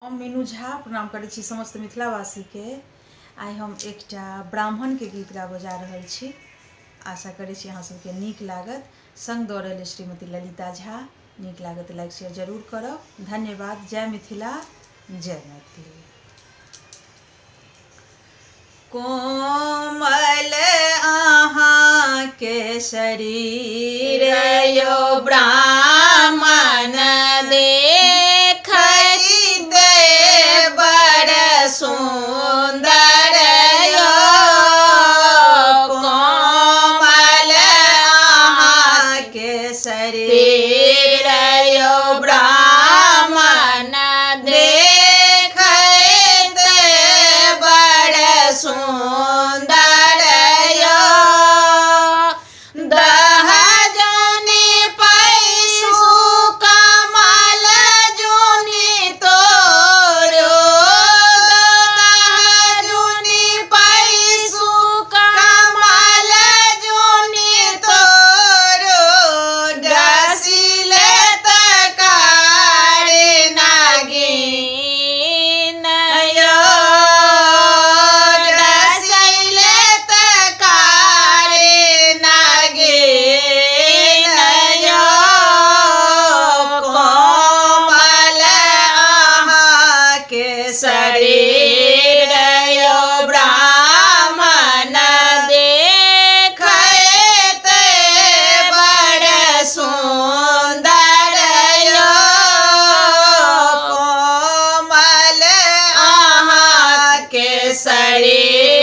हम मीनू झा प्रणाम करै छी समस्त मिथिलावासी के। आइ हम एकटा ब्राह्मण के गीत गाबऽ जा रहल छी। आशा करै छी अहाँ सबके नीक लागत। संग दऽ रहल श्रीमती ललिता झा। नीक लागत लाइक शेयर जरूर करब। धन्यवाद। जय मिथिला, जय मैथिली। कोमल अहाँ के शरीर यो ब्राह्मण सुंदर यो कोमल अहाँ के शरीर यो ब्राह्मण देखैत बड़ सुंदर यो दह जोनि पैसु कमल जोनि तोरो शरीर यो ब्राह्मण देखैत बड़ सुंदर यो कोमल अहाँ के शरीर।